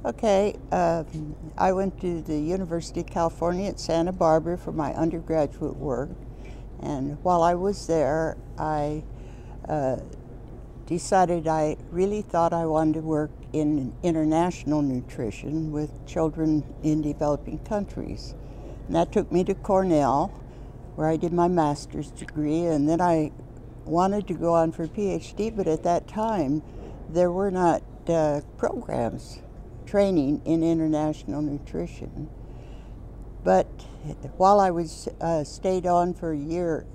Okay, I went to the University of California at Santa Barbara for my undergraduate work, and while I was there, I decided I really thought I wanted to work in international nutrition with children in developing countries. And that took me to Cornell, where I did my master's degree, and then I wanted to go on for a PhD, but at that time there were not programs training in international nutrition. But while I was stayed on for a year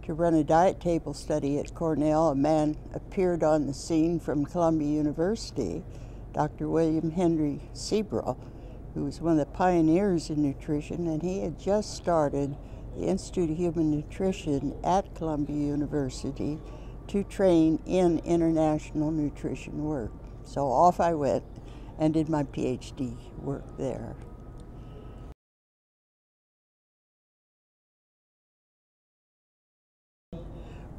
to run a diet table study at Cornell, a man appeared on the scene from Columbia University, Dr. William Henry Seabrough, who was one of the pioneers in nutrition, and he had just started the Institute of Human Nutrition at Columbia University to train in international nutrition work. So off I went and did my PhD work there.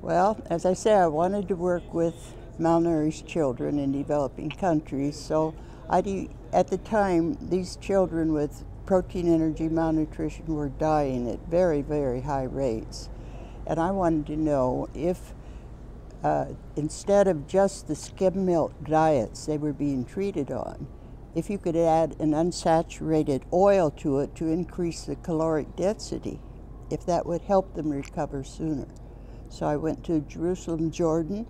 Well, as I say, I wanted to work with malnourished children in developing countries, so at the time, these children with protein energy malnutrition were dying at very, very high rates. And I wanted to know if instead of just the skim milk diets they were being treated on, if you could add an unsaturated oil to it to increase the caloric density, if that would help them recover sooner. So I went to Jerusalem, Jordan,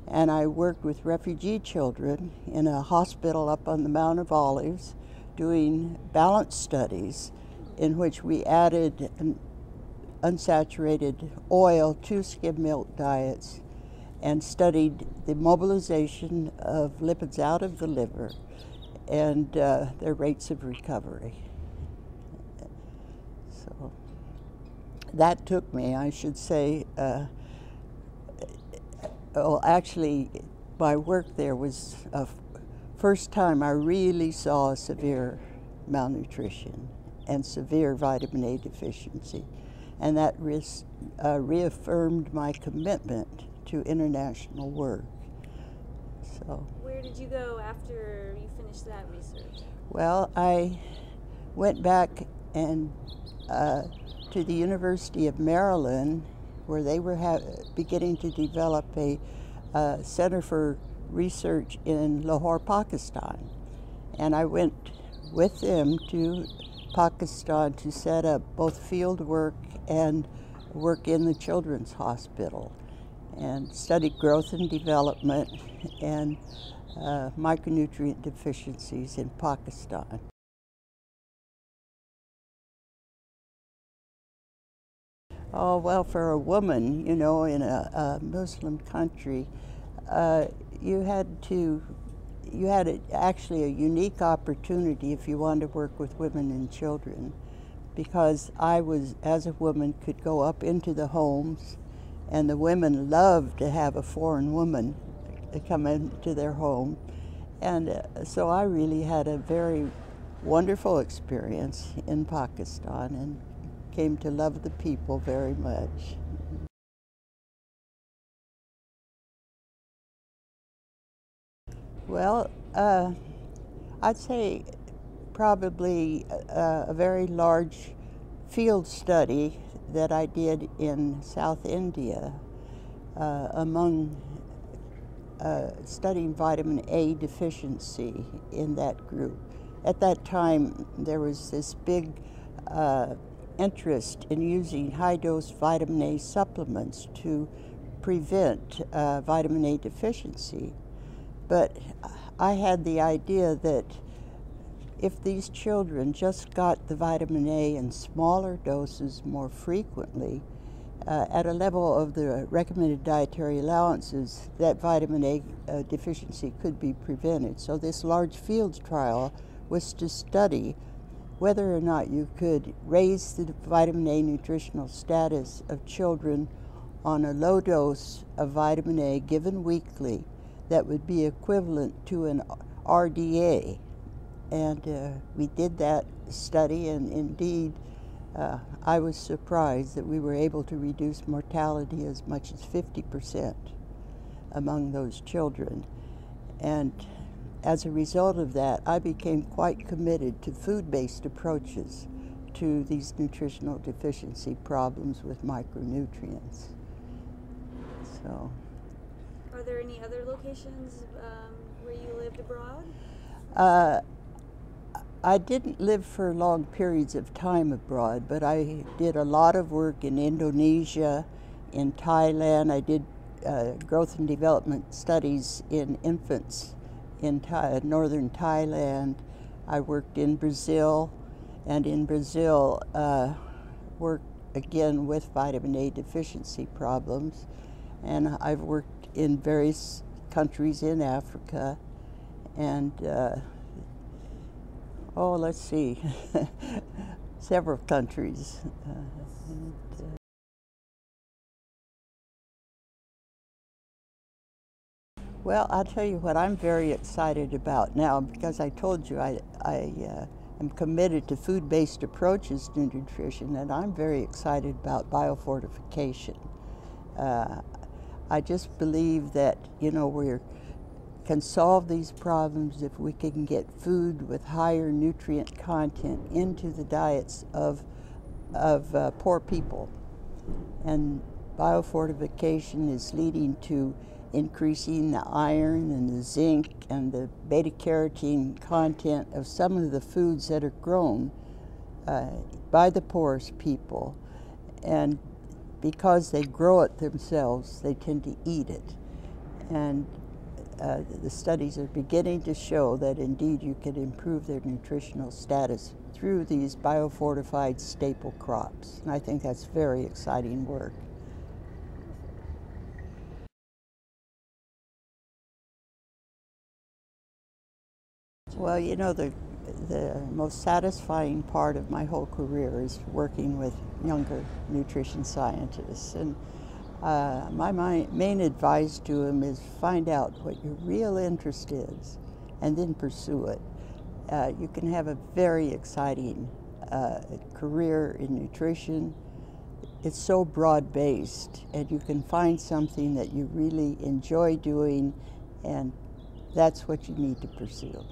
and I worked with refugee children in a hospital up on the Mount of Olives doing balance studies in which we added an unsaturated oil to skim milk diets and studied the mobilization of lipids out of the liver and their rates of recovery. So that took me, I should say, well, actually, my work there was the first time I really saw severe malnutrition and severe vitamin A deficiency. And that reaffirmed my commitment to international work. So, where did you go after you finished that research? Well, I went back and to the University of Maryland, where they were beginning to develop a center for research in Lahore, Pakistan. And I went with them to Pakistan to set up both field work and work in the children's hospital, and studied growth and development and micronutrient deficiencies in Pakistan. Oh, well, for a woman, you know, in a Muslim country, you had actually a unique opportunity if you wanted to work with women and children, because I was, as a woman, could go up into the homes, and the women loved to have a foreign woman come into their home. And so I really had a very wonderful experience in Pakistan and came to love the people very much. Well, I'd say probably a very large field study that I did in South India among studying vitamin A deficiency in that group. At that time, there was this big interest in using high-dose vitamin A supplements to prevent vitamin A deficiency. But I had the idea that if these children just got the vitamin A in smaller doses more frequently, at a level of the recommended dietary allowances, that vitamin A deficiency could be prevented. So this large field trial was to study whether or not you could raise the vitamin A nutritional status of children on a low dose of vitamin A given weekly that would be equivalent to an RDA. And we did that study, and indeed, I was surprised that we were able to reduce mortality as much as 50% among those children. And as a result of that, I became quite committed to food-based approaches to these nutritional deficiency problems with micronutrients. So, Are there any other locations where you lived abroad? I didn't live for long periods of time abroad, but I did a lot of work in Indonesia, in Thailand. I did growth and development studies in infants in northern Thailand. I worked in Brazil, and in Brazil worked again with vitamin A deficiency problems. And I've worked in various countries in Africa, and let's see, several countries. Well, I'll tell you what I'm very excited about now, because I told you I am committed to food-based approaches to nutrition, and I'm very excited about biofortification. I just believe that, we can solve these problems if we can get food with higher nutrient content into the diets of poor people. And biofortification is leading to increasing the iron and the zinc and the beta-carotene content of some of the foods that are grown by the poorest people. And because they grow it themselves, they tend to eat it. And the studies are beginning to show that indeed you can improve their nutritional status through these biofortified staple crops. And I think that's very exciting work. Well, the most satisfying part of my whole career is working with younger nutrition scientists. And my main advice to them is find out what your real interest is and then pursue it. You can have a very exciting career in nutrition. It's so broad-based, and you can find something that you really enjoy doing, and that's what you need to pursue.